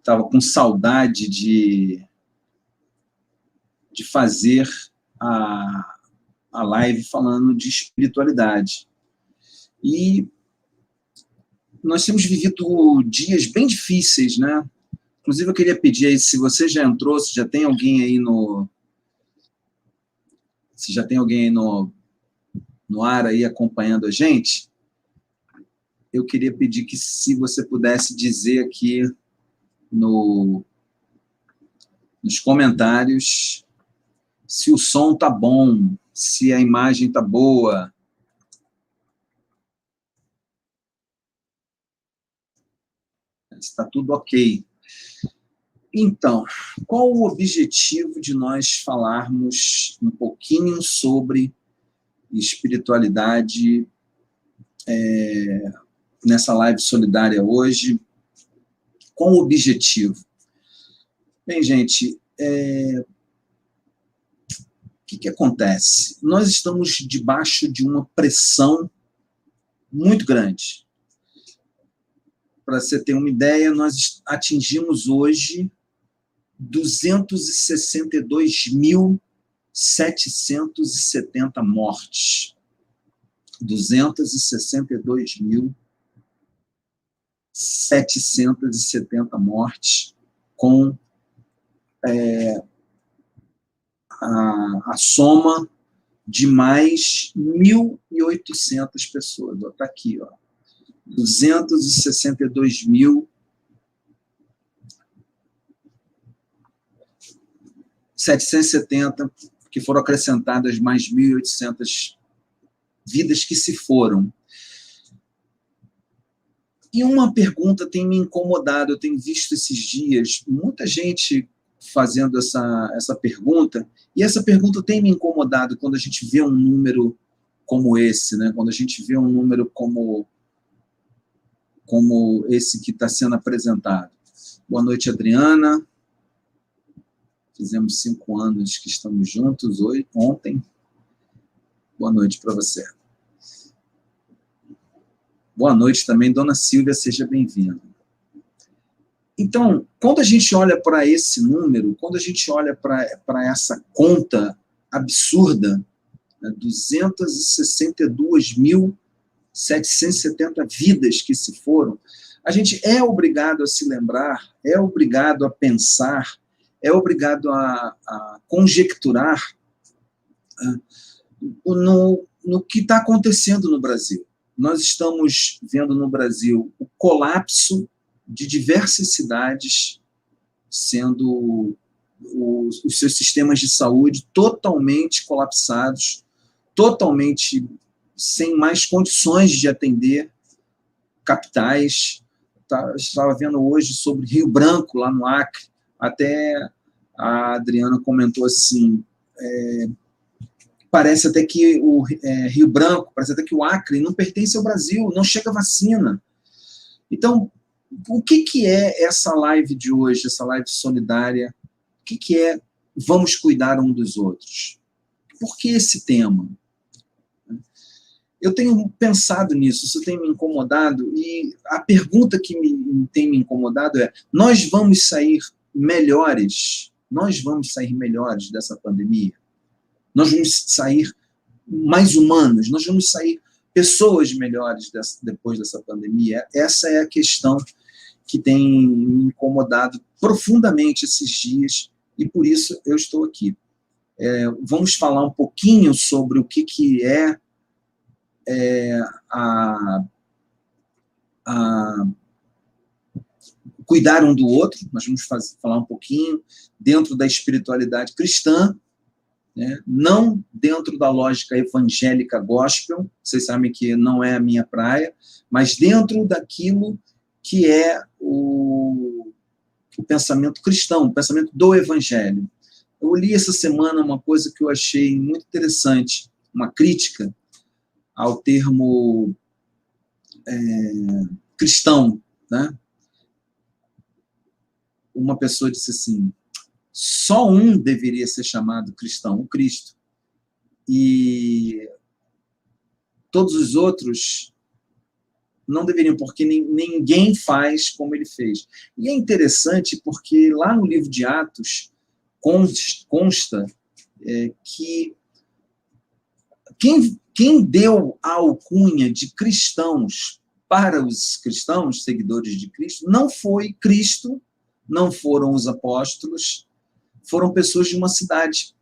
estava com saudade de fazer a live falando de espiritualidade. E nós temos vivido dias bem difíceis, né? Inclusive, eu queria pedir aí, se você já entrou, se já tem alguém aí no ar aí acompanhando a gente, eu queria pedir que, se você pudesse dizer aqui nos comentários se o som tá bom, se a imagem tá boa. Está tudo ok. Então, qual o objetivo de nós falarmos um pouquinho sobre espiritualidade nessa live solidária hoje? Qual o objetivo? Bem, gente, o que acontece? Nós estamos debaixo de uma pressão muito grande. Para você ter uma ideia, nós atingimos hoje 262.770 mortes. 262.770 mortes com a soma de mais 1.800 pessoas. Está aqui, ó. 262.770, que foram acrescentadas mais 1.800 vidas que se foram. E uma pergunta tem me incomodado, eu tenho visto esses dias muita gente fazendo essa pergunta, e essa pergunta tem me incomodado quando a gente vê um número como esse, né? Quando a gente vê um número como esse que está sendo apresentado. Boa noite, Adriana. Fizemos 5 anos que estamos juntos ontem. Boa noite para você. Boa noite também, dona Silvia, seja bem-vinda. Então, quando a gente olha para esse número, quando a gente olha para essa conta absurda, né, 262.770 vidas que se foram, a gente é obrigado a se lembrar, é obrigado a pensar, é obrigado a conjecturar no que está acontecendo no Brasil. Nós estamos vendo no Brasil o colapso de diversas cidades, sendo os seus sistemas de saúde totalmente colapsados, totalmente sem mais condições de atender capitais. Estava vendo hoje sobre Rio Branco, lá no Acre, até a Adriana comentou assim, parece até que o Rio Branco, parece até que o Acre não pertence ao Brasil, não chega vacina. Então, o que é essa live de hoje, essa live solidária? O que é vamos cuidar um dos outros? Por que esse tema? Eu tenho pensado nisso, isso tem me incomodado, e a pergunta que tem me incomodado é: nós vamos sair melhores? Nós vamos sair melhores dessa pandemia? Nós vamos sair mais humanos? Nós vamos sair pessoas melhores depois dessa pandemia? Essa é a questão que tem me incomodado profundamente esses dias, e por isso eu estou aqui. Vamos falar um pouquinho sobre o que é cuidar um do outro. Nós vamos falar um pouquinho dentro da espiritualidade cristã, né? Não dentro da lógica evangélica gospel, vocês sabem que não é a minha praia, mas dentro daquilo que é o pensamento cristão, o pensamento do evangelho. Eu li essa semana uma coisa que eu achei muito interessante, uma crítica ao termo cristão, né? Uma pessoa disse assim: só um deveria ser chamado cristão, o Cristo. E todos os outros Não deveriam, porque ninguém faz como ele fez. E é interessante porque lá no livro de Atos consta que quem deu a alcunha de cristãos para os cristãos, seguidores de Cristo, não foi Cristo, não foram os apóstolos, foram pessoas de uma cidade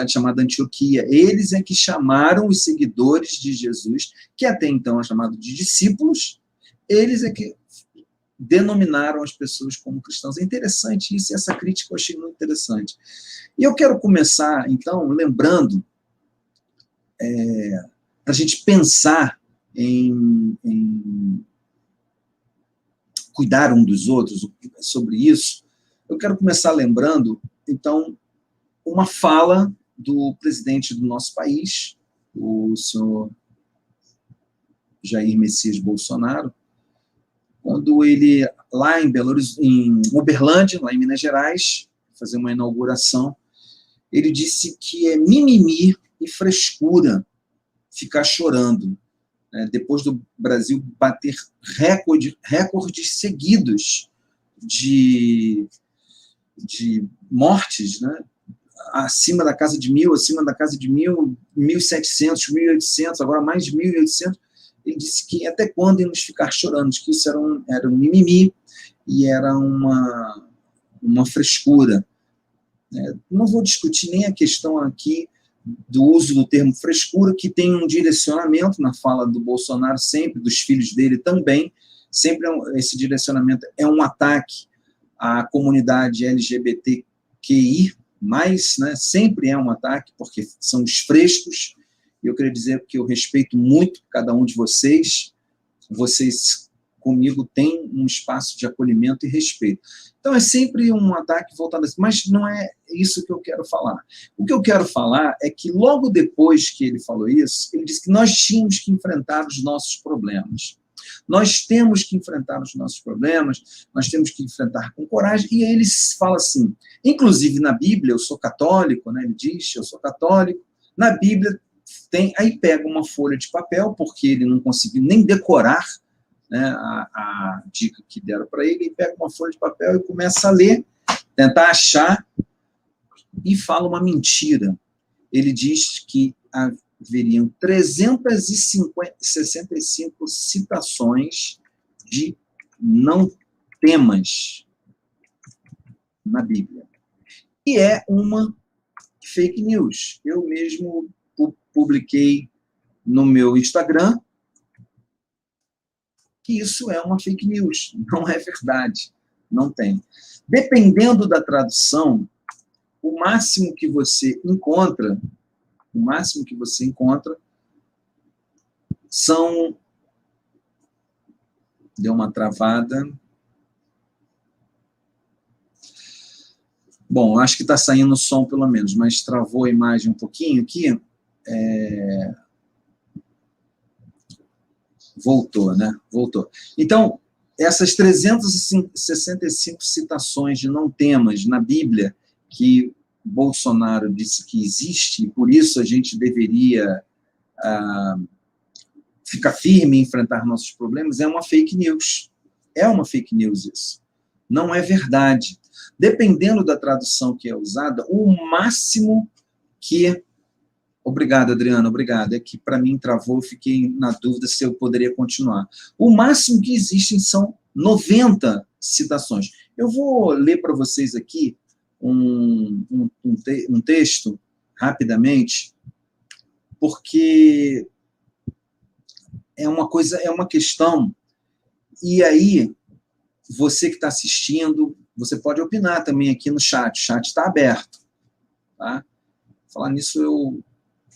chamada Antioquia. Eles é que chamaram os seguidores de Jesus, que até então é chamado de discípulos, eles é que denominaram as pessoas como cristãos. É interessante isso, e essa crítica eu achei muito interessante. E eu quero começar, então, lembrando, para a gente pensar em cuidar um dos outros, sobre isso, eu quero começar lembrando, então, uma fala do presidente do nosso país, o senhor Jair Messias Bolsonaro, quando ele, lá em Uberlândia, lá em Minas Gerais, fazer uma inauguração, ele disse que é mimimi e frescura ficar chorando, né, depois do Brasil bater recordes seguidos de mortes, né, acima da casa de 1.000, acima da casa de 1.000, 1.700, 1.800, agora mais de 1.800. Ele disse que até quando íamos ficar chorando, que isso era um mimimi e era uma frescura. Não vou discutir nem a questão aqui do uso do termo frescura, que tem um direcionamento na fala do Bolsonaro sempre, dos filhos dele também, sempre esse direcionamento é um ataque à comunidade LGBTQI+, né, sempre é um ataque, porque são os frescos. Eu queria dizer que eu respeito muito cada um de vocês comigo têm um espaço de acolhimento e respeito. Então é sempre um ataque voltado a isso, mas não é isso que eu quero falar. O que eu quero falar é que logo depois que ele falou isso, ele disse que nós tínhamos que enfrentar os nossos problemas. Nós temos que enfrentar os nossos problemas, nós temos que enfrentar com coragem, e aí ele fala assim, inclusive na Bíblia, eu sou católico, né, ele diz, eu sou católico, na Bíblia aí pega uma folha de papel, porque ele não conseguiu nem decorar, né, a dica que deram para ele, e pega uma folha de papel e começa a ler, tentar achar, e fala uma mentira. Ele diz que haveriam 365 citações de não temas na Bíblia. E é uma fake news. Eu mesmo publiquei no meu Instagram que isso é uma fake news, não é verdade, não tem. Dependendo da tradução, o máximo que você encontra são... Deu uma travada. Bom, acho que está saindo o som pelo menos, mas travou a imagem um pouquinho aqui. Voltou, né? Voltou. Então, essas 365 citações de não temas na Bíblia, que Bolsonaro disse que existe, e por isso a gente deveria ficar firme e enfrentar nossos problemas, é uma fake news. É uma fake news isso. Não é verdade. Dependendo da tradução que é usada, o máximo que... Obrigado, Adriana, obrigado. É que para mim travou, eu fiquei na dúvida se eu poderia continuar. O máximo que existem são 90 citações. Eu vou ler para vocês aqui um texto, rapidamente, porque é uma questão, e aí, você que está assistindo, você pode opinar também aqui no chat, o chat está aberto. Tá? Falar nisso, eu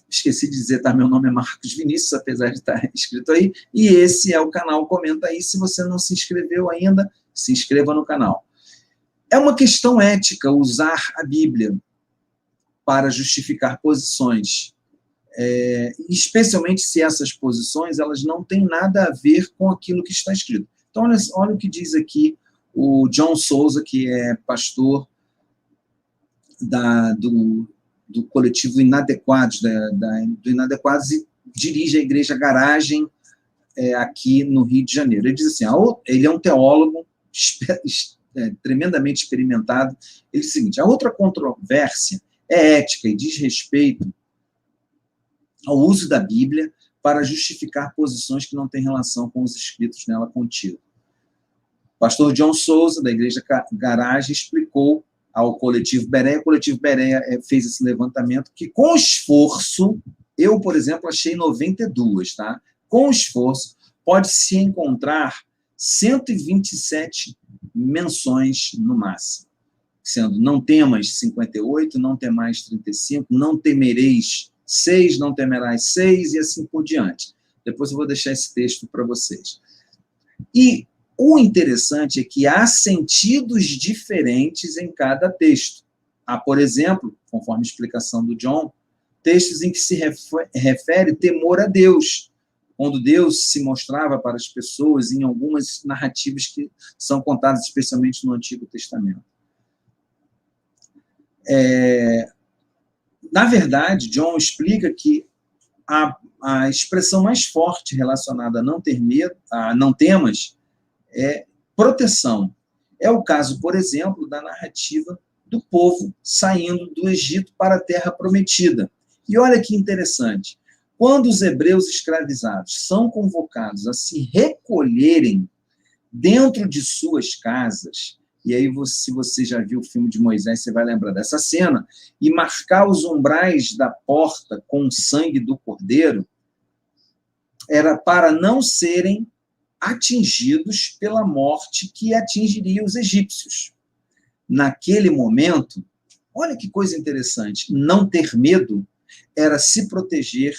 esqueci de dizer, tá? Meu nome é Marcos Vinícius, apesar de estar escrito aí, e esse é o canal, comenta aí, se você não se inscreveu ainda, se inscreva no canal. É uma questão ética usar a Bíblia para justificar posições, especialmente se essas posições elas não têm nada a ver com aquilo que está escrito. Então, olha o que diz aqui o John Souza, que é pastor do coletivo Inadequados, do Inadequados, e dirige a igreja Garagem aqui no Rio de Janeiro. Ele diz assim, ele é um teólogo tremendamente experimentado. Ele diz o seguinte, a outra controvérsia é ética e diz respeito ao uso da Bíblia para justificar posições que não têm relação com os escritos nela contidos. O pastor John Souza, da Igreja Garagem, explicou ao Coletivo Bereia. O Coletivo Bereia fez esse levantamento que, com esforço, eu, por exemplo, achei 92, tá? Com esforço, pode-se encontrar 127 menções no máximo, sendo não temas 58, não temais 35, não temereis 6, não temerás 6, e assim por diante. Depois eu vou deixar esse texto para vocês. E o interessante é que há sentidos diferentes em cada texto. Há, por exemplo, conforme a explicação do John, textos em que se refere temor a Deus, quando Deus se mostrava para as pessoas em algumas narrativas que são contadas especialmente no Antigo Testamento. Na verdade, John explica que a expressão mais forte relacionada a não ter medo, a não temas, é proteção. É o caso, por exemplo, da narrativa do povo saindo do Egito para a Terra Prometida. E olha que interessante, quando os hebreus escravizados são convocados a se recolherem dentro de suas casas, e aí, se você já viu o filme de Moisés, você vai lembrar dessa cena, e marcar os umbrais da porta com o sangue do cordeiro, era para não serem atingidos pela morte que atingiria os egípcios. Naquele momento, olha que coisa interessante, não ter medo era se proteger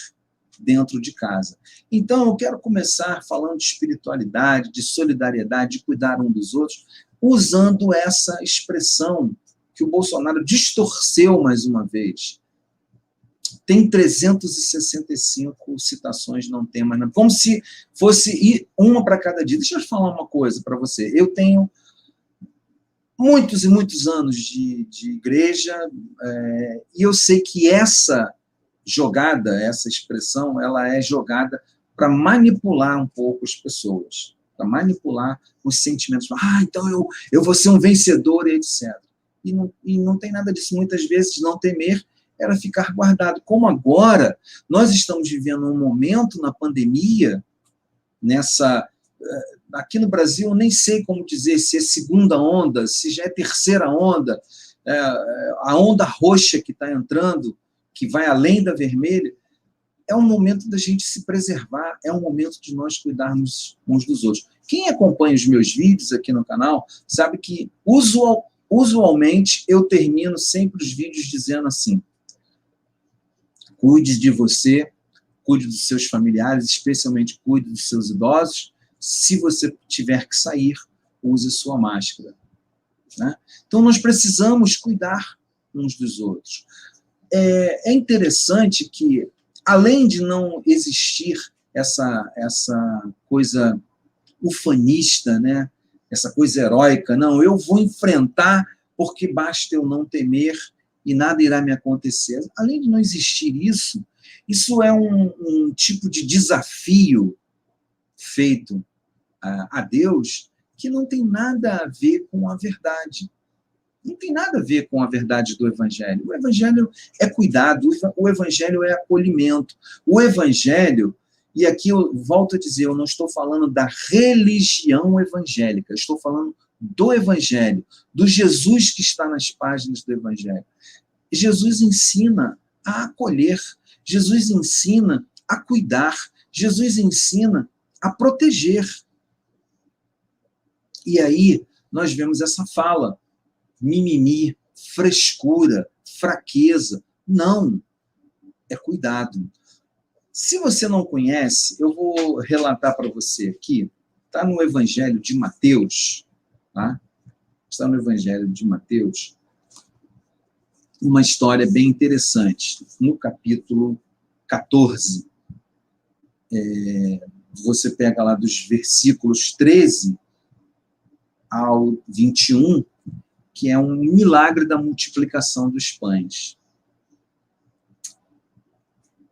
dentro de casa. Então, eu quero começar falando de espiritualidade, de solidariedade, de cuidar um dos outros, usando essa expressão que o Bolsonaro distorceu mais uma vez. Tem 365 citações, não tem mais nada. Como se fosse uma para cada dia. Deixa eu falar uma coisa para você. Eu tenho muitos e muitos anos de igreja, e eu sei que essa jogada, essa expressão, ela é jogada para manipular um pouco as pessoas, para manipular os sentimentos. Então eu vou ser um vencedor, e etc. E não tem nada disso. Muitas vezes, não temer era ficar guardado. Como agora, nós estamos vivendo um momento na pandemia, aqui no Brasil, eu nem sei como dizer, se é segunda onda, se já é terceira onda, a onda roxa que está entrando, que vai além da vermelha, é um momento da gente se preservar, é um momento de nós cuidarmos uns dos outros. Quem acompanha os meus vídeos aqui no canal sabe que, usualmente, eu termino sempre os vídeos dizendo assim: cuide de você, cuide dos seus familiares, especialmente cuide dos seus idosos. Se você tiver que sair, use sua máscara. Né? Então, nós precisamos cuidar uns dos outros. É interessante que, além de não existir essa coisa ufanista, né? Essa coisa heróica, não, eu vou enfrentar porque basta eu não temer e nada irá me acontecer. Além de não existir isso é um tipo de desafio feito a Deus que não tem nada a ver com a verdade. Não tem nada a ver com a verdade do Evangelho. O Evangelho é cuidado, o Evangelho é acolhimento. O Evangelho, e aqui eu volto a dizer, eu não estou falando da religião evangélica, estou falando do Evangelho, do Jesus que está nas páginas do Evangelho. Jesus ensina a acolher, Jesus ensina a cuidar, Jesus ensina a proteger. E aí nós vemos essa fala, mimimi, frescura, fraqueza. Não, é cuidado. Se você não conhece, eu vou relatar para você aqui, está no Evangelho de Mateus, tá? Está no Evangelho de Mateus, uma história bem interessante. No capítulo 14, você pega lá dos versículos 13 ao 21, que é um milagre da multiplicação dos pães.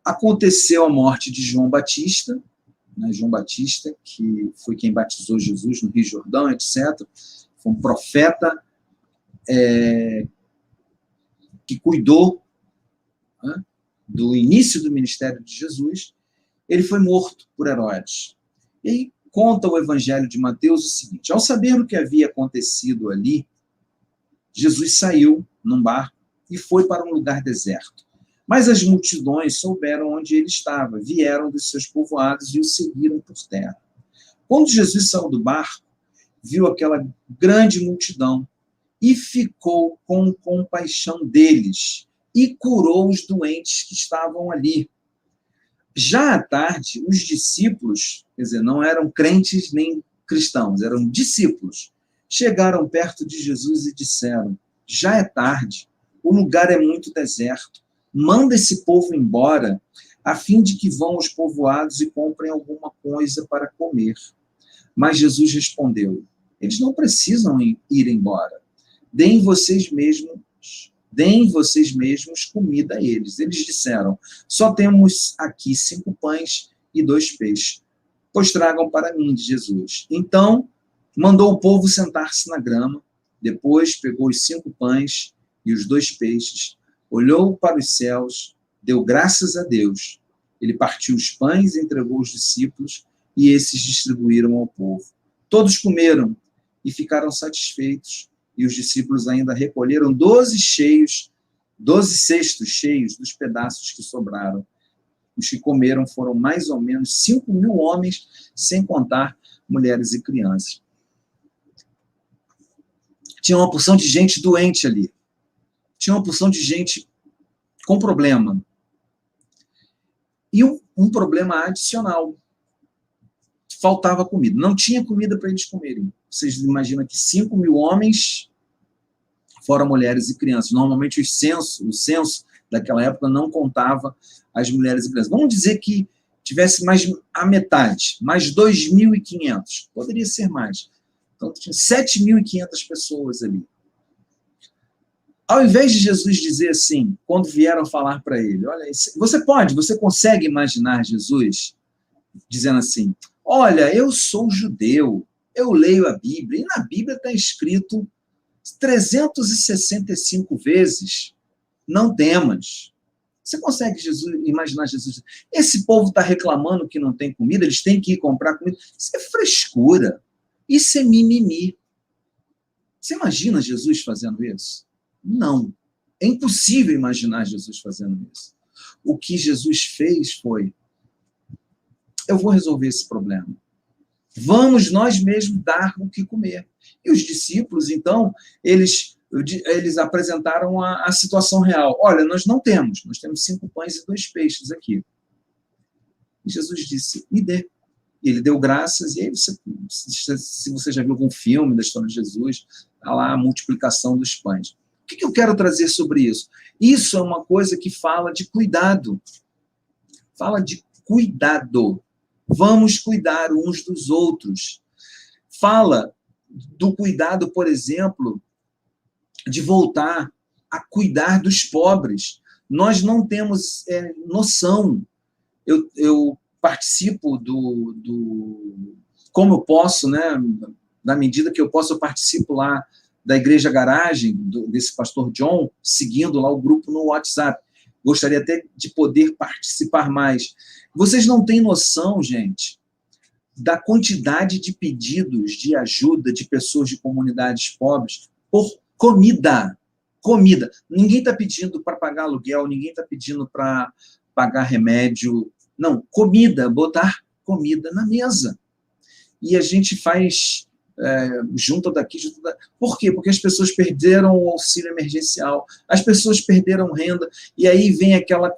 Aconteceu a morte de João Batista, né, João Batista, que foi quem batizou Jesus no Rio Jordão, etc. Foi um profeta que cuidou, né, do início do ministério de Jesus. Ele foi morto por Herodes. E aí conta o Evangelho de Mateus o seguinte: ao saber o que havia acontecido ali, Jesus saiu num barco e foi para um lugar deserto. Mas as multidões souberam onde ele estava, vieram dos seus povoados e o seguiram por terra. Quando Jesus saiu do barco, viu aquela grande multidão e ficou com compaixão deles e curou os doentes que estavam ali. Já à tarde, os discípulos, quer dizer, não eram crentes nem cristãos, eram discípulos, chegaram perto de Jesus e disseram: já é tarde, o lugar é muito deserto, manda esse povo embora, a fim de que vão aos povoados e comprem alguma coisa para comer. Mas Jesus respondeu: eles não precisam ir embora, deem vocês mesmos comida a eles. Eles disseram: só temos aqui 5 pães e 2 peixes, pois tragam para mim, de Jesus. Então, mandou o povo sentar-se na grama, depois pegou os 5 pães e os 2 peixes, olhou para os céus, deu graças a Deus. Ele partiu os pães, entregou aos discípulos, e esses distribuíram ao povo. Todos comeram e ficaram satisfeitos, e os discípulos ainda recolheram 12 cestos cheios dos pedaços que sobraram. Os que comeram foram mais ou menos 5.000 homens, sem contar mulheres e crianças. Tinha uma porção de gente doente ali. Tinha uma porção de gente com problema. E um problema adicional. Faltava comida. Não tinha comida para eles comerem. Vocês imaginam que 5.000 homens, fora mulheres e crianças. Normalmente o censo daquela época não contava as mulheres e crianças. Vamos dizer que tivesse mais a metade, mais 2.500. Poderia ser mais. Então, tinha 7.500 pessoas ali. Ao invés de Jesus dizer assim, quando vieram falar para ele, olha, você consegue imaginar Jesus dizendo assim: olha, eu sou judeu, eu leio a Bíblia, e na Bíblia está escrito 365 vezes, não temas. Você consegue imaginar Jesus? Esse povo está reclamando que não tem comida, eles têm que ir comprar comida. Isso é frescura, isso é mimimi. Você imagina Jesus fazendo isso? Não. É impossível imaginar Jesus fazendo isso. O que Jesus fez foi: eu vou resolver esse problema. Vamos nós mesmos dar o que comer. E os discípulos, então, eles apresentaram a situação real. Olha, nós temos 5 pães e 2 peixes aqui. E Jesus disse: me dê. E ele deu graças, e aí se você já viu algum filme da história de Jesus, está lá a multiplicação dos pães. O que eu quero trazer sobre isso? Isso é uma coisa que fala de cuidado. Fala de cuidado. Vamos cuidar uns dos outros. Fala do cuidado, por exemplo, de voltar a cuidar dos pobres. Nós não temos noção. Eu participo como eu posso, né? Na medida que eu posso, eu participo lá da Igreja Garagem, desse pastor John, seguindo lá o grupo no WhatsApp. Gostaria até de poder participar mais. Vocês não têm noção, gente, da quantidade de pedidos de ajuda de pessoas de comunidades pobres por comida. Comida. Ninguém está pedindo para pagar aluguel, ninguém está pedindo para pagar remédio. Não, comida, botar comida na mesa. E a gente faz junta daqui, junta daqui. Por quê? Porque as pessoas perderam o auxílio emergencial, as pessoas perderam renda, e aí vem aquela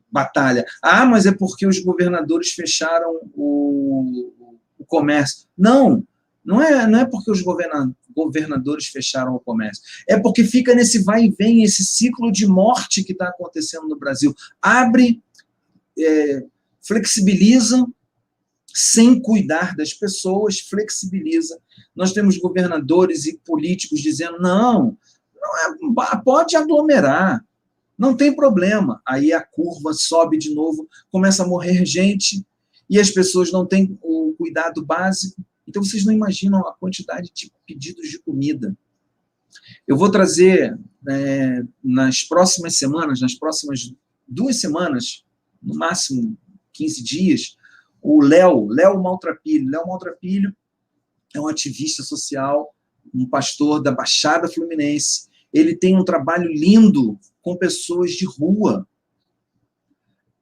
batalha. Ah, mas é porque os governadores fecharam o comércio. Não é porque os governadores fecharam o comércio. É porque fica nesse vai e vem, esse ciclo de morte que está acontecendo no Brasil. Abre, flexibiliza, sem cuidar das pessoas, flexibiliza. Nós temos governadores e políticos dizendo: não pode aglomerar, Não tem problema. Aí a curva sobe de novo, começa a morrer gente, e as pessoas não têm o cuidado básico. Então, vocês não imaginam a quantidade de pedidos de comida. Eu vou trazer, nas próximas semanas, nas próximas 2 semanas, no máximo 15 dias, o Léo Maltrapilho. Léo Maltrapilho é um ativista social, um pastor da Baixada Fluminense. Ele tem um trabalho lindo com pessoas de rua.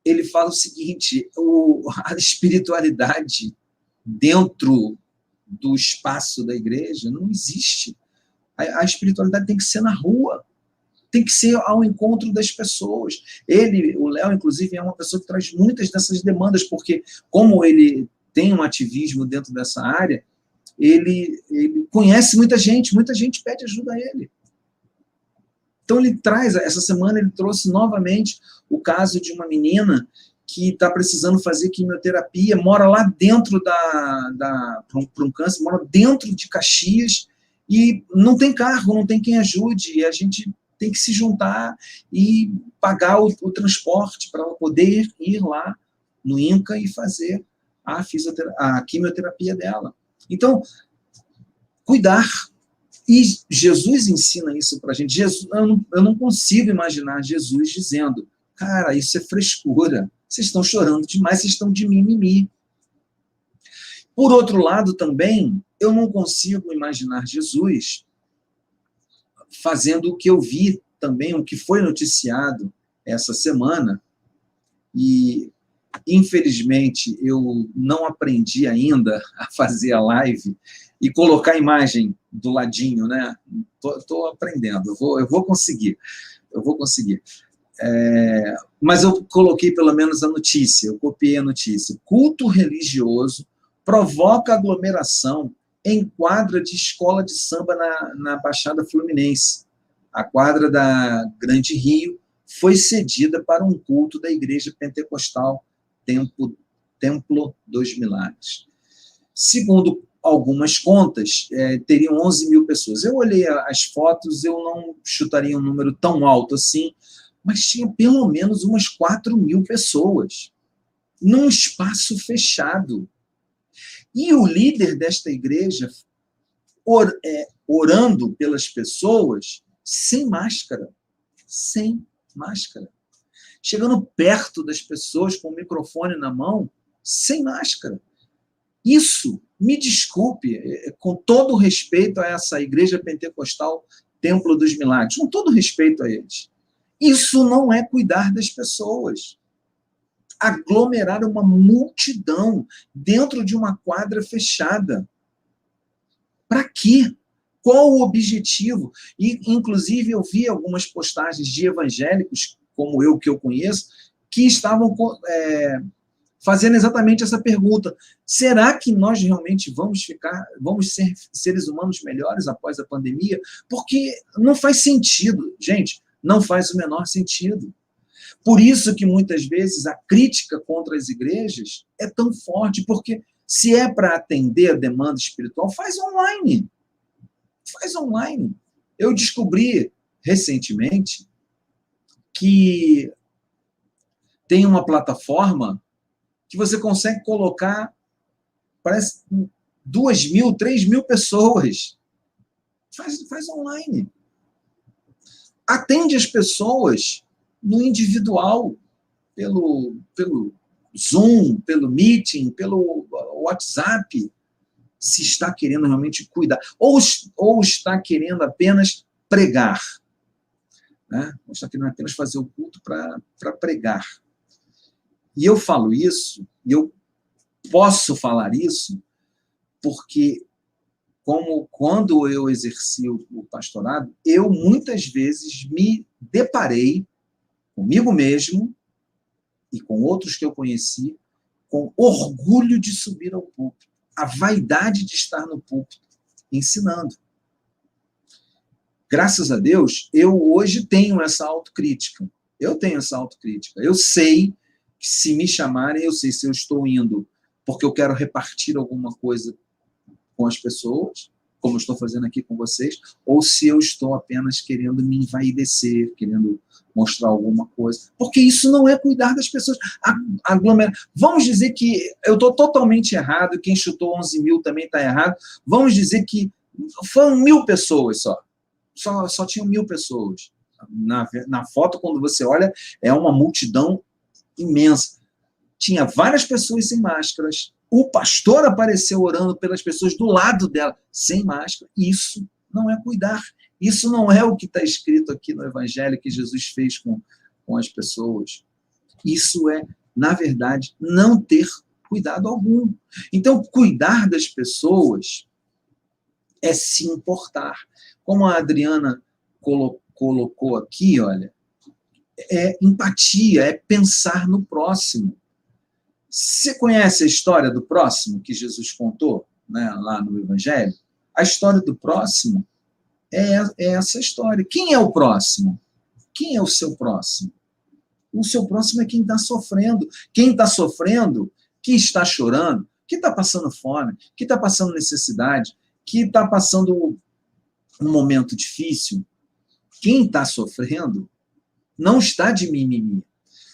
Ele fala o seguinte, a espiritualidade dentro do espaço da igreja não existe. A espiritualidade tem que ser na rua, tem que ser ao encontro das pessoas. O Léo, inclusive, é uma pessoa que traz muitas dessas demandas, porque como ele tem um ativismo dentro dessa área, ele conhece muita gente pede ajuda a ele. Então ele traz, essa semana ele trouxe novamente o caso de uma menina que está precisando fazer quimioterapia, mora lá dentro para um câncer, mora dentro de Caxias, e não tem carro, não tem quem ajude, e a gente tem que se juntar e pagar o transporte para ela poder ir lá no INCA e fazer a quimioterapia dela. Então, cuidar. E Jesus ensina isso para a gente. Eu não consigo imaginar Jesus dizendo, cara, isso é frescura, vocês estão chorando demais, vocês estão de mimimi. Por outro lado, também, eu não consigo imaginar Jesus fazendo o que eu vi também, o que foi noticiado essa semana, e infelizmente eu não aprendi ainda a fazer a live e colocar a imagem do ladinho, né? Estou aprendendo, eu vou conseguir. Mas eu coloquei pelo menos a notícia, eu copiei a notícia. Culto religioso provoca aglomeração em quadra de escola de samba na Baixada Fluminense. A quadra da Grande Rio foi cedida para um culto da Igreja Pentecostal Templo dos Milagres. Segundo algumas contas, teriam 11 mil pessoas. Eu olhei as fotos, eu não chutaria um número tão alto assim, mas tinha pelo menos umas 4 mil pessoas num espaço fechado. E o líder desta igreja orando pelas pessoas sem máscara. Chegando perto das pessoas com o microfone na mão, sem máscara. Isso, me desculpe, com todo respeito a essa igreja pentecostal Templo dos Milagres, com todo respeito a eles, isso não é cuidar das pessoas. Aglomerar uma multidão dentro de uma quadra fechada. Para quê? Qual o objetivo? E, inclusive, eu vi algumas postagens de evangélicos, como eu, que eu conheço, que estavam fazendo exatamente essa pergunta. Será que nós realmente vamos ser seres humanos melhores após a pandemia? Porque não faz sentido, gente, não faz o menor sentido. Por isso que, muitas vezes, a crítica contra as igrejas é tão forte, porque se é para atender a demanda espiritual, faz online. Eu descobri, recentemente, que tem uma plataforma que você consegue colocar, parece, 2.000, 3.000 pessoas. Faz online. Atende as pessoas no individual, pelo Zoom, pelo Meeting, pelo WhatsApp, se está querendo realmente cuidar, ou está querendo apenas pregar, né? Ou está querendo apenas fazer o culto para pregar. E eu falo isso, e eu posso falar isso, porque quando eu exerci o pastorado, eu muitas vezes me deparei comigo mesmo e com outros que eu conheci, com orgulho de subir ao púlpito, a vaidade de estar no púlpito, ensinando. Graças a Deus, eu hoje tenho essa autocrítica. Eu sei que se me chamarem, eu sei se eu estou indo porque eu quero repartir alguma coisa com as pessoas, como eu estou fazendo aqui com vocês, ou se eu estou apenas querendo me envaidecer, querendo mostrar alguma coisa. Porque isso não é cuidar das pessoas. Vamos dizer que eu estou totalmente errado, quem chutou 11 mil também está errado. Vamos dizer que foram 1.000 pessoas só tinham 1.000 pessoas. Na foto, quando você olha, é uma multidão imensa. Tinha várias pessoas sem máscaras. O pastor apareceu orando pelas pessoas do lado dela, sem máscara. Isso não é cuidar. Isso não é o que está escrito aqui no Evangelho que Jesus fez com as pessoas. Isso é, na verdade, não ter cuidado algum. Então, cuidar das pessoas é se importar. Como a Adriana colocou aqui, olha, é empatia, é pensar no próximo. Você conhece a história do próximo que Jesus contou, né, lá no Evangelho? A história do próximo é essa história. Quem é o próximo? Quem é o seu próximo? O seu próximo é quem está sofrendo. Quem está sofrendo, que está chorando, que está passando fome, que está passando necessidade, que está passando um momento difícil. Quem está sofrendo não está de mimimi.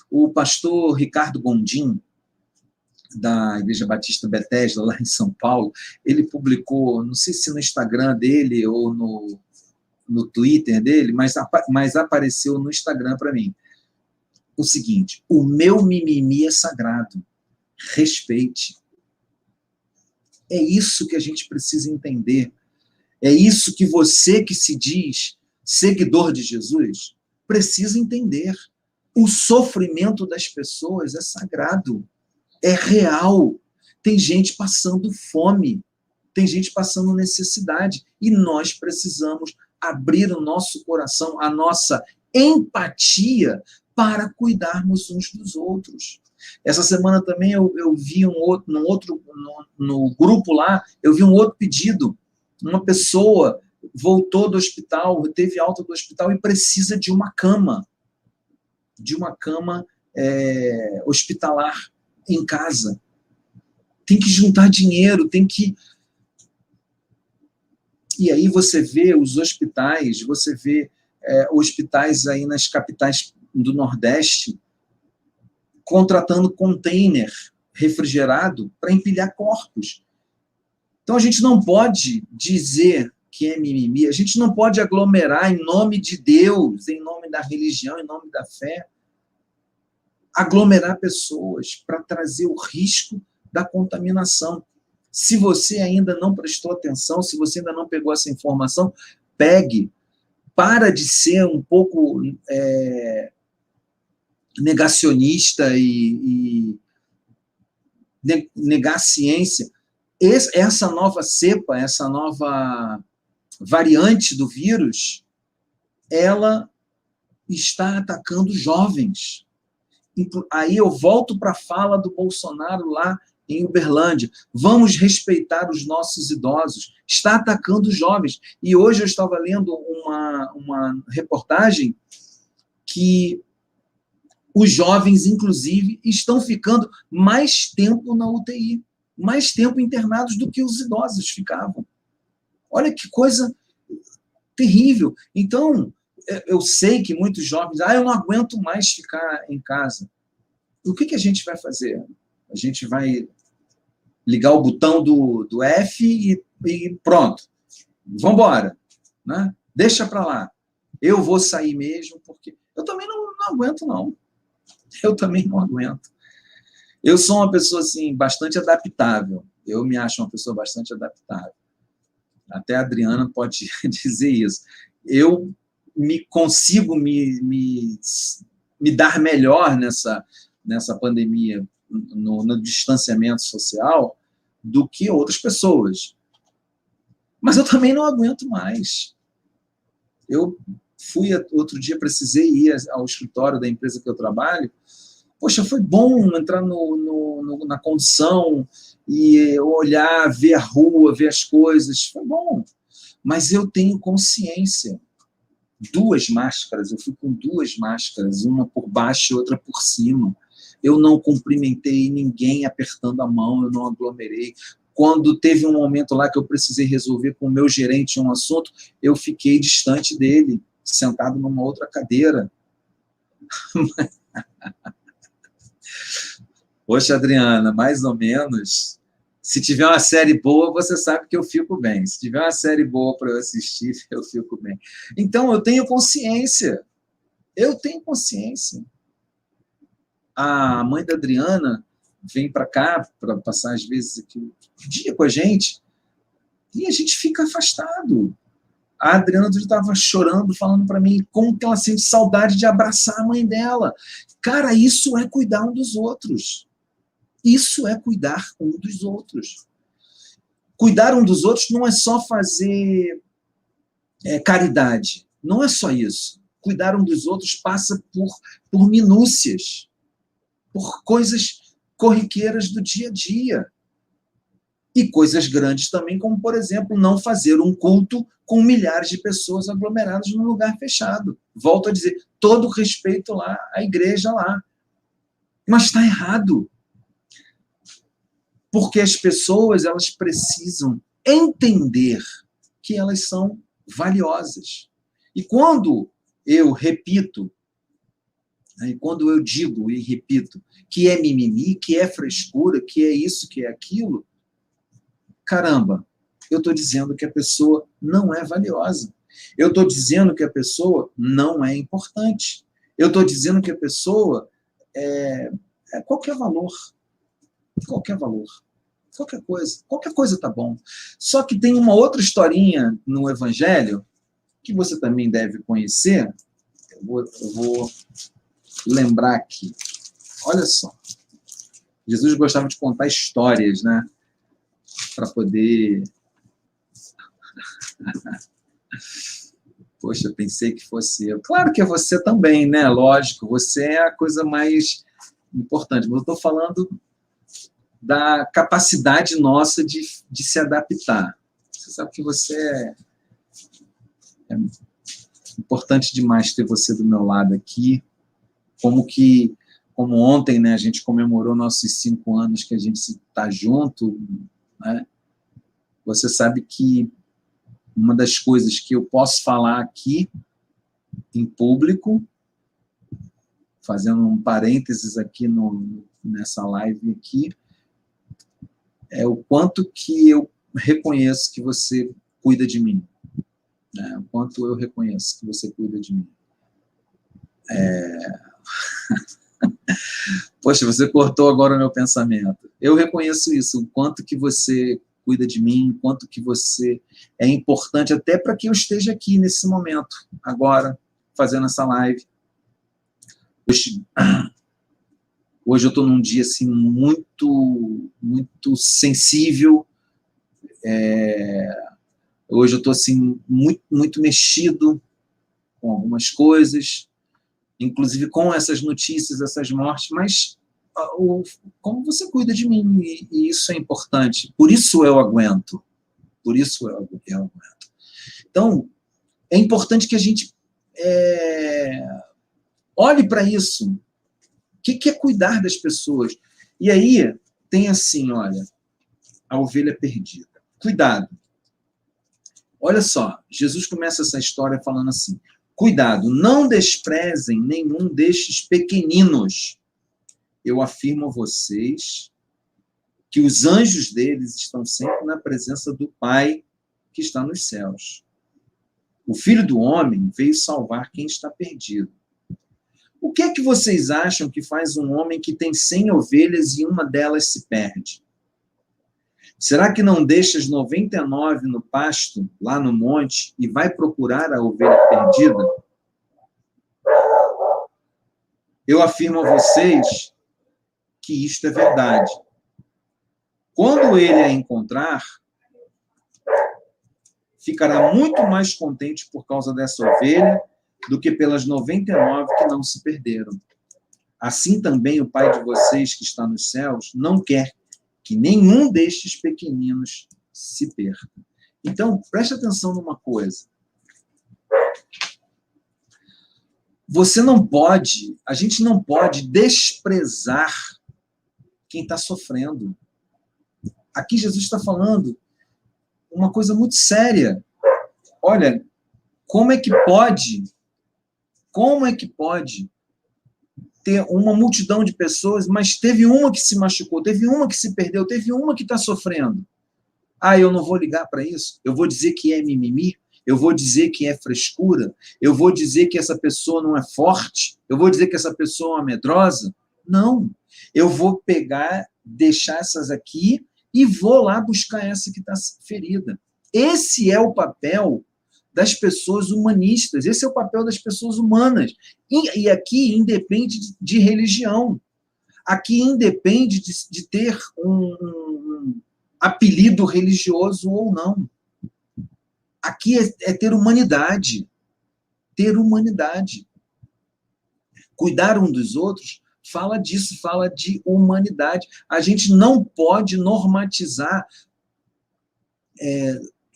O pastor Ricardo Gondim, da Igreja Batista Bethesda, lá em São Paulo, ele publicou, não sei se no Instagram dele ou no Twitter dele, mas apareceu no Instagram para mim, o seguinte: o meu mimimi é sagrado, respeite. É isso que a gente precisa entender. É isso que você que se diz seguidor de Jesus precisa entender. O sofrimento das pessoas é sagrado. É real. Tem gente passando fome, tem gente passando necessidade, e nós precisamos abrir o nosso coração, a nossa empatia, para cuidarmos uns dos outros. Essa semana também eu vi no grupo lá, eu vi um outro pedido. Uma pessoa voltou do hospital, teve alta do hospital e precisa de uma cama hospitalar em casa. Tem que juntar dinheiro, tem que... E aí você vê os hospitais, você vê hospitais aí nas capitais do Nordeste contratando container refrigerado para empilhar corpos. Então a gente não pode dizer que é mimimi, a gente não pode aglomerar em nome de Deus, em nome da religião, em nome da fé, aglomerar pessoas para trazer o risco da contaminação. Se você ainda não prestou atenção, se você ainda não pegou essa informação, pegue. Para de ser um pouco negacionista e negar a ciência. Essa nova cepa, essa nova variante do vírus, ela está atacando jovens. Aí eu volto para a fala do Bolsonaro lá em Uberlândia. Vamos respeitar os nossos idosos. Está atacando os jovens. E hoje eu estava lendo uma reportagem que os jovens, inclusive, estão ficando mais tempo na UTI, mais tempo internados do que os idosos ficavam. Olha que coisa terrível. Então, eu sei que muitos jovens, eu não aguento mais ficar em casa. O que a gente vai fazer? A gente vai ligar o botão do F e pronto. Vamos embora. Né? Deixa para lá. Eu vou sair mesmo, porque eu também não aguento, não. Eu também não aguento. Eu sou uma pessoa, assim, bastante adaptável. Eu me acho uma pessoa bastante adaptável. Até a Adriana pode dizer isso. Eu consigo me dar melhor nessa pandemia, no distanciamento social, do que outras pessoas. Mas eu também não aguento mais. Eu outro dia, precisei ir ao escritório da empresa que eu trabalho. Poxa, foi bom entrar na condução e olhar, ver a rua, ver as coisas. Foi bom. Mas eu tenho consciência. 2 máscaras, eu fui com 2 máscaras, uma por baixo e outra por cima. Eu não cumprimentei ninguém apertando a mão, eu não aglomerei. Quando teve um momento lá que eu precisei resolver com o meu gerente um assunto, eu fiquei distante dele, sentado numa outra cadeira. Poxa, Adriana, mais ou menos. Se tiver uma série boa, você sabe que eu fico bem. Se tiver uma série boa para eu assistir, eu fico bem. Então, eu tenho consciência. Eu tenho consciência. A mãe da Adriana vem para cá, para passar, às vezes, aqui um dia com a gente, e a gente fica afastado. A Adriana estava chorando, falando para mim como que ela sente saudade de abraçar a mãe dela. Cara, isso é cuidar um dos outros. Isso é cuidar um dos outros. Cuidar um dos outros não é só fazer caridade. Não é só isso. Cuidar um dos outros passa por minúcias, por coisas corriqueiras do dia a dia. E coisas grandes também, como, por exemplo, não fazer um culto com milhares de pessoas aglomeradas num lugar fechado. Volto a dizer, todo respeito lá à igreja lá. Mas está errado. Porque as pessoas, elas precisam entender que elas são valiosas. E quando eu repito, e quando eu digo e repito que é mimimi, que é frescura, que é isso, que é aquilo, caramba, eu estou dizendo que a pessoa não é valiosa. Eu estou dizendo que a pessoa não é importante. Eu estou dizendo que a pessoa é qualquer valor. Qualquer valor. Qualquer coisa tá bom. Só que tem uma outra historinha no Evangelho que você também deve conhecer. Eu vou lembrar aqui. Olha só. Jesus gostava de contar histórias, né? Para poder... Poxa, pensei que fosse eu. Claro que é você também, né? Lógico, você é a coisa mais importante. Mas eu estou falando da capacidade nossa de se adaptar. Você sabe que você é importante demais ter você do meu lado aqui. Como ontem, né, a gente comemorou nossos 5 anos que a gente está junto, né? Você sabe que uma das coisas que eu posso falar aqui em público, fazendo um parênteses aqui nessa live aqui, é o quanto que eu reconheço que você cuida de mim. Né? O quanto eu reconheço que você cuida de mim. Poxa, você cortou agora o meu pensamento. Eu reconheço isso, o quanto que você cuida de mim, o quanto que você é importante até para que eu esteja aqui nesse momento, agora, fazendo essa live. Hoje eu estou num dia assim, muito, muito sensível. Hoje eu estou assim, muito, muito mexido com algumas coisas, inclusive com essas notícias, essas mortes, mas como você cuida de mim, e isso é importante. Por isso eu aguento. Por isso eu aguento. Então, é importante que a gente olhe para isso. O que é cuidar das pessoas? E aí, tem assim, olha, a ovelha perdida. Cuidado. Olha só, Jesus começa essa história falando assim, cuidado, não desprezem nenhum destes pequeninos. Eu afirmo a vocês que os anjos deles estão sempre na presença do Pai que está nos céus. O Filho do Homem veio salvar quem está perdido. O que é que vocês acham que faz um homem que tem 100 ovelhas e uma delas se perde? Será que não deixa as 99 no pasto, lá no monte, e vai procurar a ovelha perdida? Eu afirmo a vocês que isto é verdade. Quando ele a encontrar, ficará muito mais contente por causa dessa ovelha do que pelas 99 que não se perderam. Assim também o Pai de vocês que está nos céus não quer que nenhum destes pequeninos se perca. Então, preste atenção numa coisa. A gente não pode desprezar quem está sofrendo. Aqui Jesus está falando uma coisa muito séria. Olha, como é que pode ter uma multidão de pessoas, mas teve uma que se machucou, teve uma que se perdeu, teve uma que está sofrendo. Ah, eu não vou ligar para isso? Eu vou dizer que é mimimi? Eu vou dizer que é frescura? Eu vou dizer que essa pessoa não é forte? Eu vou dizer que essa pessoa é uma medrosa? Não. Eu vou pegar, deixar essas aqui e vou lá buscar essa que está ferida. Esse é o papel das pessoas humanistas, esse é o papel das pessoas humanas. E aqui independe de religião. Aqui independe de ter um apelido religioso ou não. Aqui é ter humanidade. Ter humanidade. Cuidar um dos outros fala disso, fala de humanidade. A gente não pode normatizar,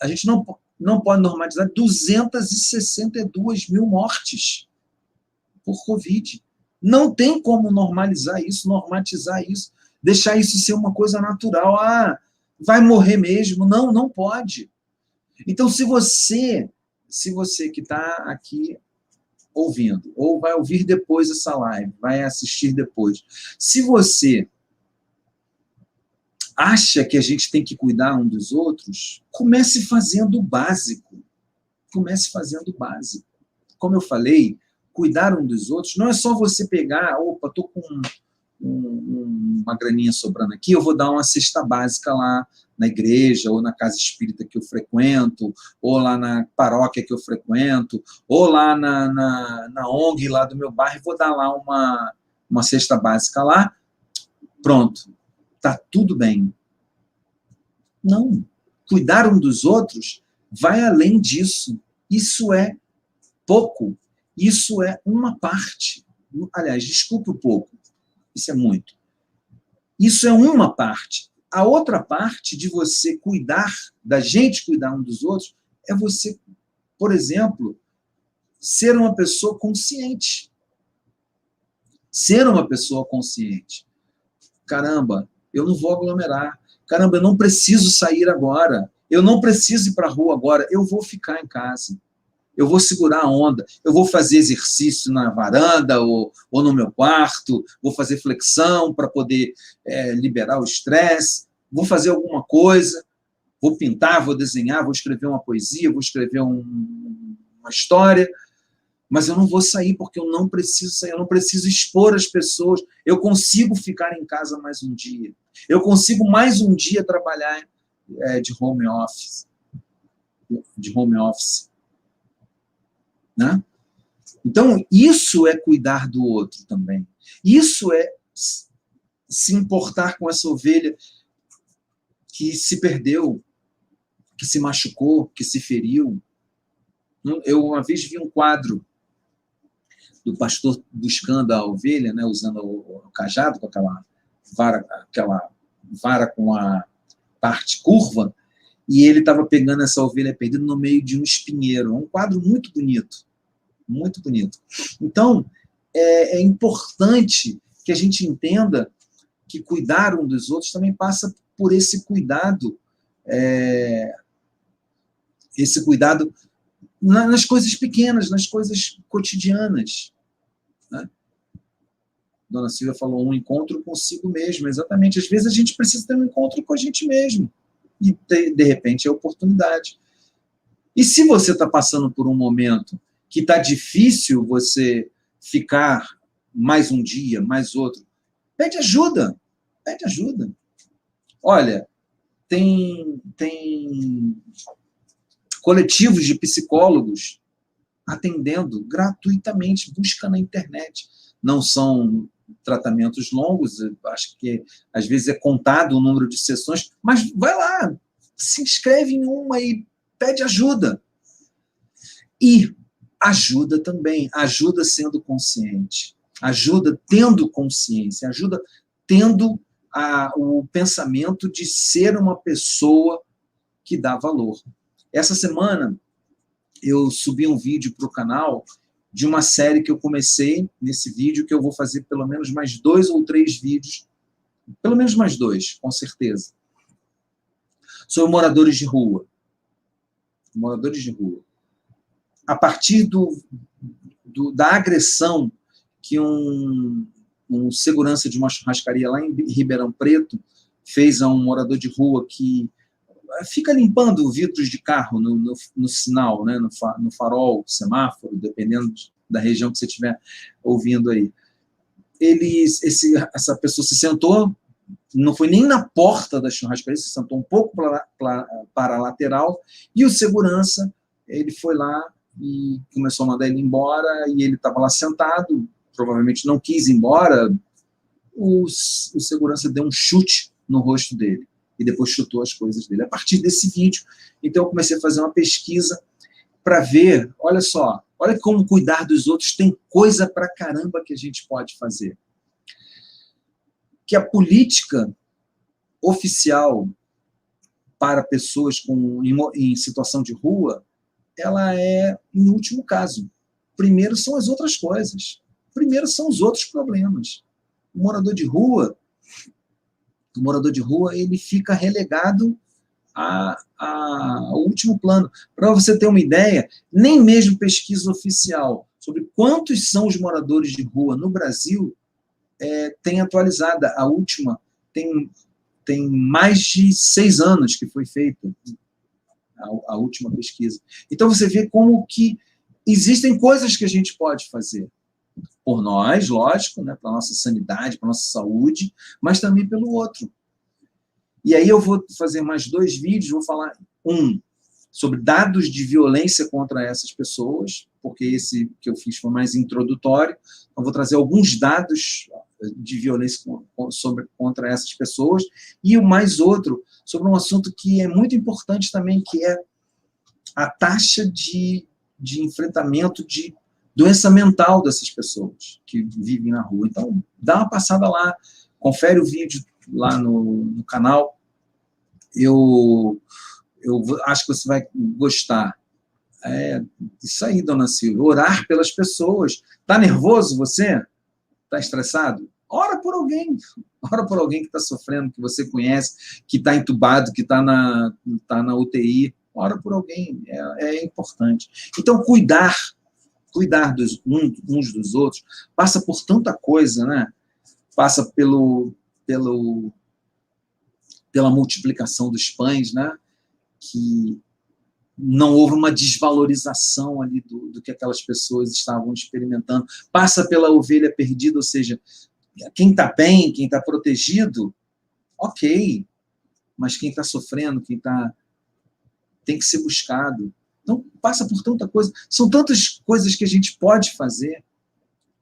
a gente não pode normatizar 262 mil mortes por Covid. Não tem como normalizar isso, normatizar isso, deixar isso ser uma coisa natural. Ah, vai morrer mesmo. Não, não pode. Então, se você que está aqui ouvindo, ou vai ouvir depois essa live, vai assistir depois, se você acha que a gente tem que cuidar um dos outros, comece fazendo o básico. Comece fazendo o básico. Como eu falei, cuidar um dos outros não é só você pegar, opa, estou com uma graninha sobrando aqui, eu vou dar uma cesta básica lá na igreja, ou na casa espírita que eu frequento, ou lá na paróquia que eu frequento, ou lá na ONG lá do meu bairro, vou dar lá uma cesta básica lá, pronto, está tudo bem. Não. Cuidar um dos outros vai além disso. Isso é pouco. Isso é uma parte. Aliás, desculpe o pouco. Isso é muito. Isso é uma parte. A outra parte de você cuidar, da gente cuidar um dos outros, é você, por exemplo, ser uma pessoa consciente. Ser uma pessoa consciente. Caramba, eu não vou aglomerar. Caramba, eu não preciso sair agora. Eu não preciso ir para a rua agora. Eu vou ficar em casa. Eu vou segurar a onda, eu vou fazer exercício na varanda ou no meu quarto, vou fazer flexão para poder liberar o estresse, vou fazer alguma coisa, vou pintar, vou desenhar, vou escrever uma poesia, vou escrever uma história, mas eu não vou sair porque eu não preciso sair, eu não preciso expor as pessoas, eu consigo ficar em casa mais um dia, eu consigo mais um dia trabalhar de home office. Né? Então, isso é cuidar do outro também. Isso é se importar com essa ovelha que se perdeu, que se machucou, que se feriu. Eu uma vez vi um quadro do pastor buscando a ovelha, né, usando o cajado, com aquela vara com a parte curva, e ele estava pegando essa ovelha perdida no meio de um espinheiro. Um quadro muito bonito. Muito bonito. Então, é importante que a gente entenda que cuidar um dos outros também passa por esse cuidado nas coisas pequenas, nas coisas cotidianas. Né? Dona Silvia falou, um encontro consigo mesmo. Exatamente. Às vezes a gente precisa ter um encontro com a gente mesmo. E, de repente, é oportunidade. E se você está passando por um momento que está difícil você ficar mais um dia, mais outro, pede ajuda. Pede ajuda. Olha, tem coletivos de psicólogos atendendo gratuitamente, busca na internet. Não são tratamentos longos, acho que às vezes é contado o número de sessões, mas vai lá, se inscreve em uma e pede ajuda. E ajuda também, ajuda sendo consciente, ajuda tendo consciência, ajuda tendo o pensamento de ser uma pessoa que dá valor. Essa semana, eu subi um vídeo para o canal de uma série que eu comecei nesse vídeo, que eu vou fazer pelo menos mais 2 ou 3 vídeos, pelo menos mais 2, com certeza, sobre moradores de rua. Moradores de rua. A partir da agressão que um segurança de uma churrascaria lá em Ribeirão Preto fez a um morador de rua que fica limpando vidros de carro no sinal, né, no farol, semáforo, dependendo da região que você estiver ouvindo aí. Essa pessoa se sentou, não foi nem na porta da churrascaria, se sentou um pouco para a lateral, e o segurança, ele foi lá e começou a mandar ele embora, e ele estava lá sentado, provavelmente não quis ir embora, o segurança deu um chute no rosto dele, e depois chutou as coisas dele. A partir desse vídeo, então eu comecei a fazer uma pesquisa para ver, olha só, olha como cuidar dos outros, tem coisa pra caramba que a gente pode fazer. Que a política oficial para pessoas em situação de rua, ela é, em último caso. Primeiro são as outras coisas. Primeiro são os outros problemas. O morador de rua, ele fica relegado ao último plano. Para você ter uma ideia, nem mesmo pesquisa oficial sobre quantos são os moradores de rua no Brasil tem atualizada. A última tem mais de 6 anos que foi feita a última pesquisa. Então você vê como que existem coisas que a gente pode fazer. Por nós, lógico, né, para a nossa sanidade, para a nossa saúde, mas também pelo outro. E aí eu vou fazer mais 2 vídeos, vou falar sobre dados de violência contra essas pessoas, porque esse que eu fiz foi mais introdutório, então vou trazer alguns dados de violência contra essas pessoas, e o mais outro, sobre um assunto que é muito importante também, que é a taxa de enfrentamento de doença mental dessas pessoas que vivem na rua. Então, dá uma passada lá, confere o vídeo lá no canal, eu acho que você vai gostar. Isso aí, dona Silvia, orar pelas pessoas. Está nervoso você? Está estressado? Ora por alguém que está sofrendo, que você conhece, que está entubado, que está na UTI. Ora por alguém, é importante. Então, cuidar uns dos outros, passa por tanta coisa, né? Passa pela multiplicação dos pães, né? Que não houve uma desvalorização ali do que aquelas pessoas estavam experimentando. Passa pela ovelha perdida, ou seja, quem está bem, quem está protegido, ok, mas quem está sofrendo, tem que ser buscado. Então, passa por tanta coisa. São tantas coisas que a gente pode fazer,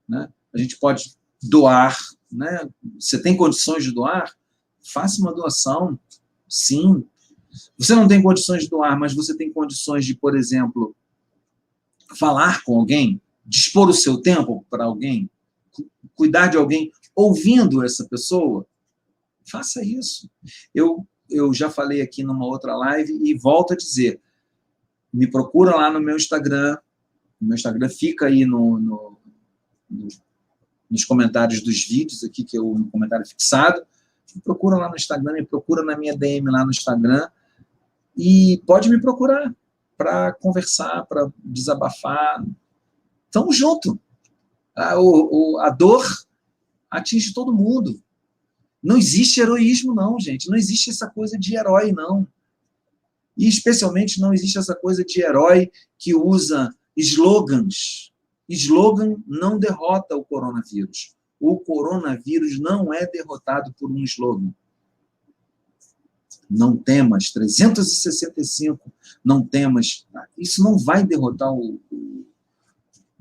né? A gente pode doar, né? Você tem condições de doar? Faça uma doação, sim. Você não tem condições de doar, mas você tem condições de, por exemplo, falar com alguém, dispor o seu tempo para alguém, cuidar de alguém, ouvindo essa pessoa, faça isso. Eu já falei aqui numa outra live e volto a dizer, me procura lá no meu Instagram, fica aí nos comentários dos vídeos aqui, que é o comentário fixado, me procura lá no Instagram, me procura na minha DM lá no Instagram, e pode me procurar para conversar, para desabafar. Tamo junto. A dor atinge todo mundo. Não existe heroísmo, não, gente. Não existe essa coisa de herói, não. E, especialmente, não existe essa coisa de herói que usa slogans. Slogan não derrota o coronavírus. O coronavírus não é derrotado por um slogan. Não temas, 365, não temas. Isso não vai derrotar o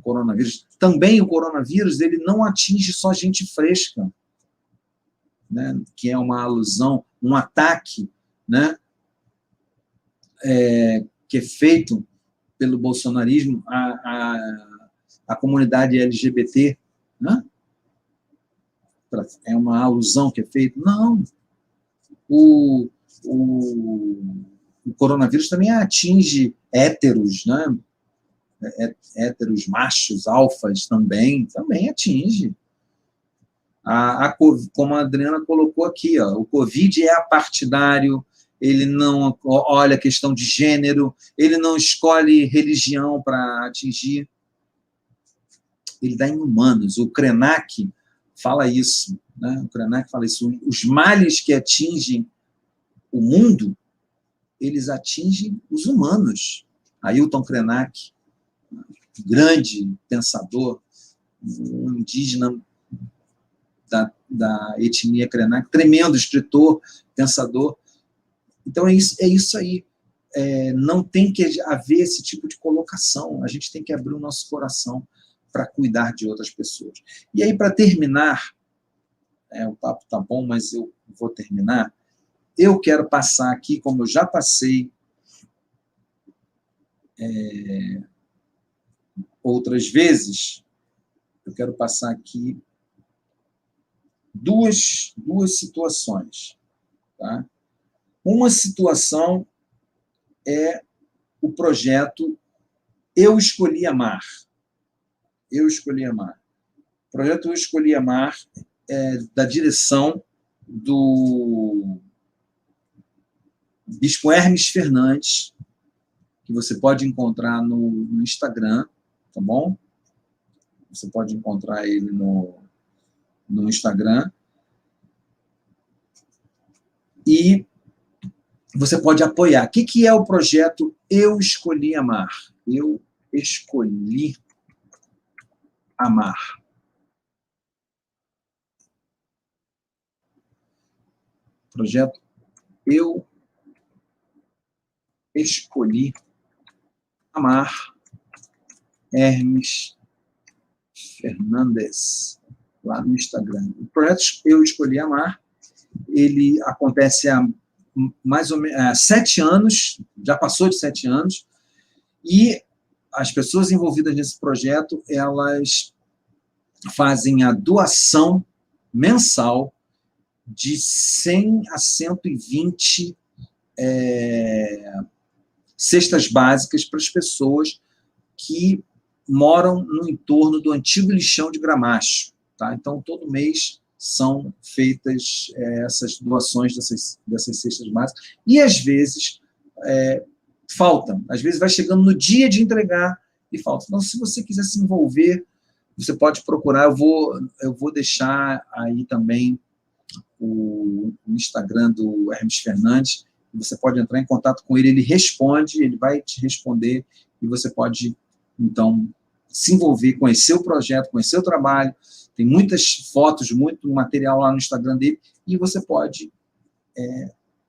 coronavírus. Também o coronavírus, ele não atinge só gente fresca, né? Que é uma alusão, um ataque, né? Que é feito pelo bolsonarismo à comunidade LGBT, né? É uma alusão que é feita. Não. O coronavírus também atinge héteros, né? Héteros, machos, alfas também atinge. Como a Adriana colocou aqui, ó, o Covid é apartidário, ele não olha a questão de gênero, ele não escolhe religião para atingir, ele dá em humanos. O Krenak fala isso, né? O Krenak fala isso. Os males que atingem o mundo, eles atingem os humanos. Ailton Krenak, grande pensador, um indígena da etnia Krenak, tremendo escritor, pensador. Então, é isso aí. Não tem que haver esse tipo de colocação. A gente tem que abrir o nosso coração para cuidar de outras pessoas. E aí, para terminar, o papo está bom, mas eu vou terminar. Eu quero passar aqui, como eu já passei outras vezes, eu quero passar aqui duas situações. Tá? Uma situação é o projeto Eu Escolhi Amar. Eu Escolhi Amar. O projeto Eu Escolhi Amar é da direção do Bispo Hermes Fernandes, que você pode encontrar no Instagram, tá bom? Você pode encontrar ele no Instagram. E você pode apoiar. O que é o projeto Eu Escolhi Amar? Eu Escolhi Amar. Projeto Eu Escolhi Amar, Hermes Fernandes, lá no Instagram. O projeto Eu Escolhi Amar, ele acontece há mais ou menos 7 anos, já passou de 7 anos, e as pessoas envolvidas nesse projeto, elas fazem a doação mensal de 100 a 120 cestas básicas para as pessoas que moram no entorno do antigo lixão de Gramacho. Tá? Então, todo mês são feitas essas doações dessas cestas básicas, e às vezes faltam, às vezes vai chegando no dia de entregar e falta. Então, se você quiser se envolver, você pode procurar, eu vou deixar aí também o Instagram do Hermes Fernandes, você pode entrar em contato com ele, ele responde, ele vai te responder, e você pode, então, se envolver, conhecer o projeto, conhecer o trabalho, tem muitas fotos, muito material lá no Instagram dele, e você pode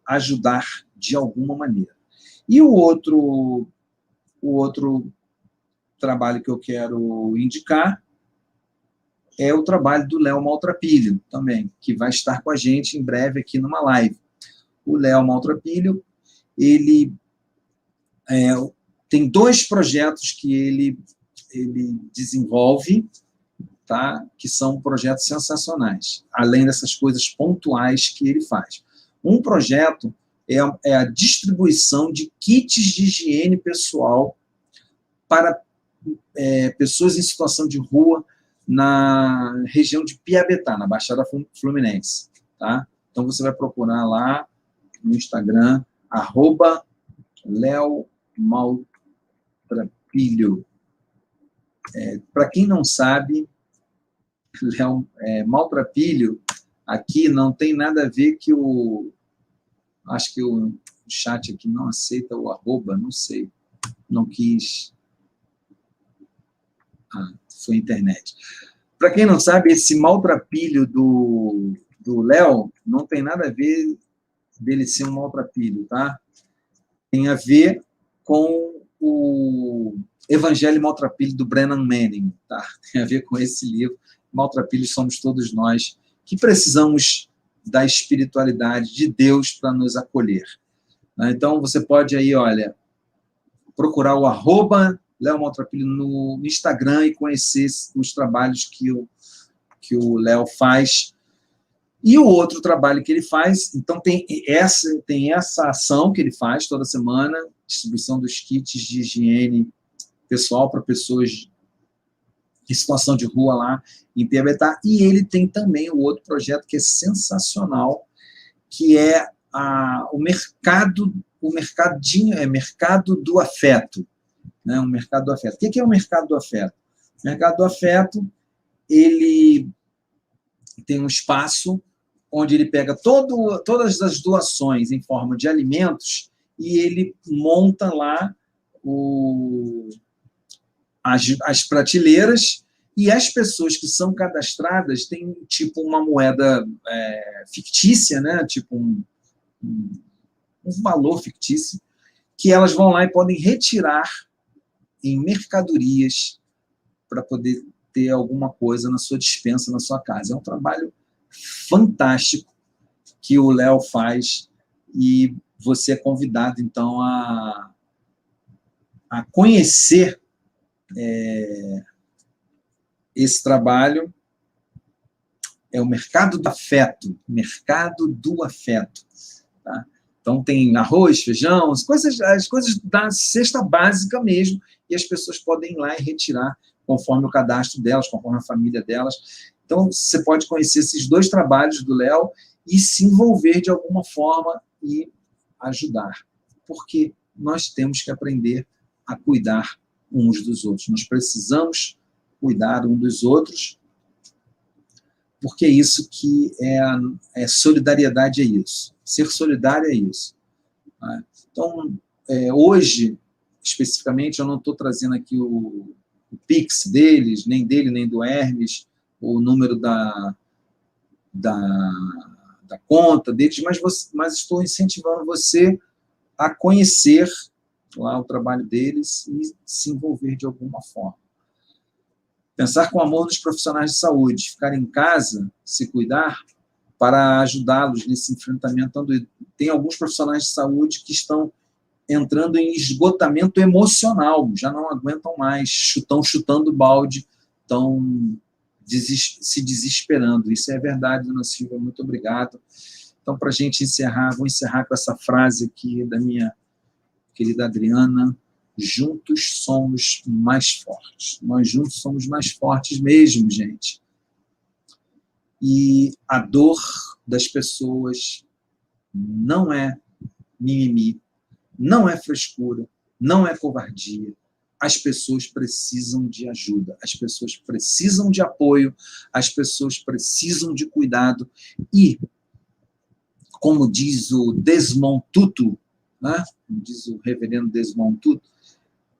ajudar de alguma maneira. E o outro trabalho que eu quero indicar é o trabalho do Léo Maltrapilho, também, que vai estar com a gente em breve aqui numa live. O Léo Maltrapilho, ele tem 2 projetos que ele desenvolve, tá? Que são projetos sensacionais, além dessas coisas pontuais que ele faz. Um projeto é a distribuição de kits de higiene pessoal para pessoas em situação de rua na região de Piabetá, na Baixada Fluminense. Tá? Então, você vai procurar lá no Instagram, @leomaltrapilho. Para quem não sabe, Léo Maltrapilho, aqui não tem nada a ver que acho que o chat aqui não aceita o arroba, não sei, não quis. Foi internet. Para quem não sabe, esse maltrapilho do Léo não tem nada a ver dele ser um maltrapilho, tá? Tem a ver com o Evangelho Maltrapilho do Brennan Manning, tá? Tem a ver com esse livro. Maltrapilhos somos todos nós que precisamos da espiritualidade de Deus para nos acolher. Então, você pode aí, olha, procurar o @Léo Maltrapilho no Instagram e conhecer os trabalhos que o Léo faz. E o outro trabalho que ele faz, então tem essa ação que ele faz toda semana, distribuição dos kits de higiene pessoal para pessoas em situação de rua lá em Piabetá, e ele tem também o outro projeto que é sensacional, que é mercado do afeto, né? O mercado do afeto. O que é o mercado do afeto? O mercado do afeto, ele tem um espaço onde ele pega todas as doações em forma de alimentos e ele monta lá as prateleiras, e as pessoas que são cadastradas têm tipo uma moeda fictícia, né? Tipo um valor fictício, que elas vão lá e podem retirar em mercadorias para poder ter alguma coisa na sua despensa, na sua casa. É um trabalho fantástico que o Léo faz, e você é convidado, então, a conhecer esse trabalho. É o mercado do afeto, tá? Então, tem arroz, feijão, as coisas da cesta básica mesmo, e as pessoas podem ir lá e retirar conforme o cadastro delas, conforme a família delas. Então, você pode conhecer esses 2 trabalhos do Léo e se envolver de alguma forma e ajudar. Porque nós temos que aprender a cuidar uns dos outros. Nós precisamos cuidar um dos outros, porque é isso que solidariedade, é isso. Ser solidário é isso. Tá? Então, hoje, especificamente, eu não estou trazendo aqui o Pix deles, nem dele, nem do Hermes, o número da conta deles, mas estou incentivando você a conhecer lá o trabalho deles e se envolver de alguma forma. Pensar com amor nos profissionais de saúde, ficar em casa, se cuidar, para ajudá-los nesse enfrentamento. Tem alguns profissionais de saúde que estão entrando em esgotamento emocional, já não aguentam mais, estão chutando balde, estão se desesperando. Isso é verdade, dona Silvia, muito obrigado. Então, para a gente encerrar, vou encerrar com essa frase aqui da minha querida Adriana: juntos somos mais fortes. Nós juntos somos mais fortes mesmo, gente. E a dor das pessoas não é mimimi, não é frescura, não é covardia. As pessoas precisam de ajuda, as pessoas precisam de apoio, as pessoas precisam de cuidado. E, como diz o Desmond Tutu, né? Como diz o reverendo Desmond Tutu,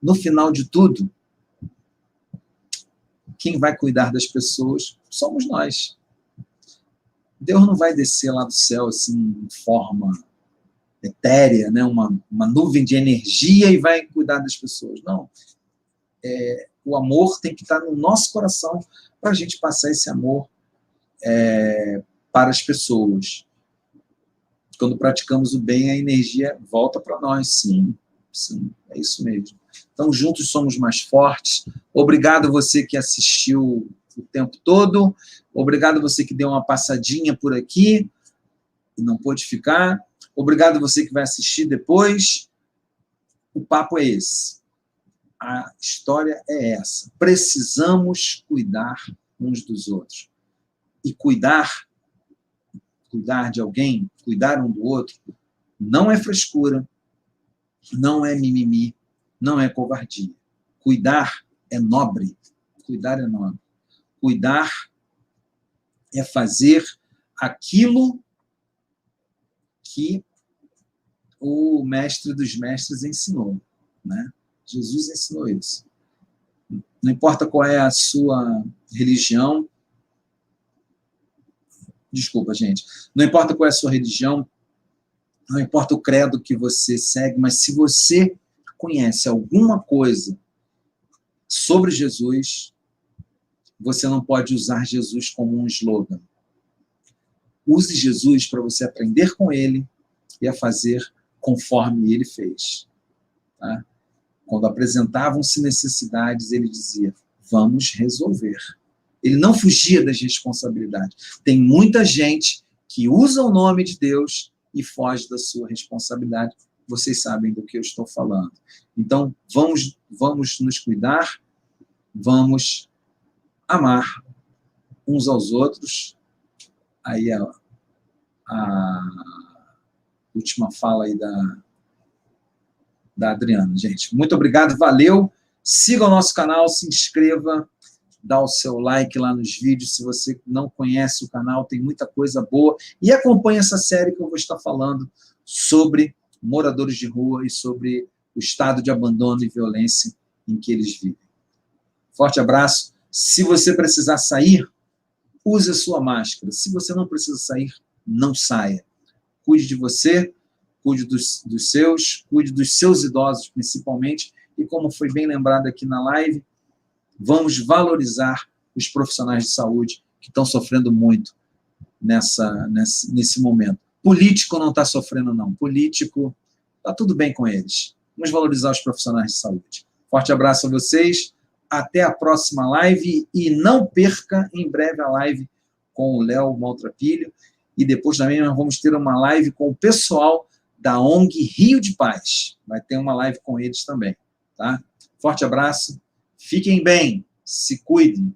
no final de tudo, quem vai cuidar das pessoas somos nós. Deus não vai descer lá do céu assim, em forma etérea, né? uma nuvem de energia, e vai cuidar das pessoas. Não. O amor tem que estar no nosso coração para a gente passar esse amor para as pessoas. Quando praticamos o bem, a energia volta para nós. Sim, é isso mesmo. Então, juntos somos mais fortes. Obrigado você que assistiu o tempo todo. Obrigado você que deu uma passadinha por aqui e não pôde ficar. Obrigado você que vai assistir depois. O papo é esse. A história é essa. Precisamos cuidar uns dos outros. E cuidar de alguém, cuidar um do outro, não é frescura, não é mimimi, não é covardia. Cuidar é nobre. Cuidar é nobre. Cuidar é fazer aquilo que o mestre dos mestres ensinou, né? Jesus ensinou isso. Não importa qual é a sua religião, desculpa, gente, não importa qual é a sua religião, não importa o credo que você segue, mas se você conhece alguma coisa sobre Jesus, você não pode usar Jesus como um slogan. Use Jesus para você aprender com ele e a fazer conforme ele fez. Tá? Quando apresentavam-se necessidades, ele dizia: vamos resolver. Ele não fugia das responsabilidades. Tem muita gente que usa o nome de Deus e foge da sua responsabilidade. Vocês sabem do que eu estou falando. Então, vamos nos cuidar, vamos amar uns aos outros. Aí última fala aí da Adriana, gente. Muito obrigado, valeu. Siga o nosso canal, se inscreva, dá o seu like lá nos vídeos. Se você não conhece o canal, tem muita coisa boa. E acompanhe essa série que eu vou estar falando sobre moradores de rua e sobre o estado de abandono e violência em que eles vivem. Forte abraço. Se você precisar sair, use a sua máscara. Se você não precisa sair, não saia. Cuide de você, cuide dos seus, cuide dos seus idosos, principalmente. E como foi bem lembrado aqui na live, vamos valorizar os profissionais de saúde que estão sofrendo muito nesse momento. Político não está sofrendo, não. Político, está tudo bem com eles. Vamos valorizar os profissionais de saúde. Forte abraço a vocês. Até a próxima live. E não perca em breve a live com o Léo Maltrapilho. E depois também nós vamos ter uma live com o pessoal da ONG Rio de Paz. Vai ter uma live com eles também. Tá? Forte abraço. Fiquem bem. Se cuidem.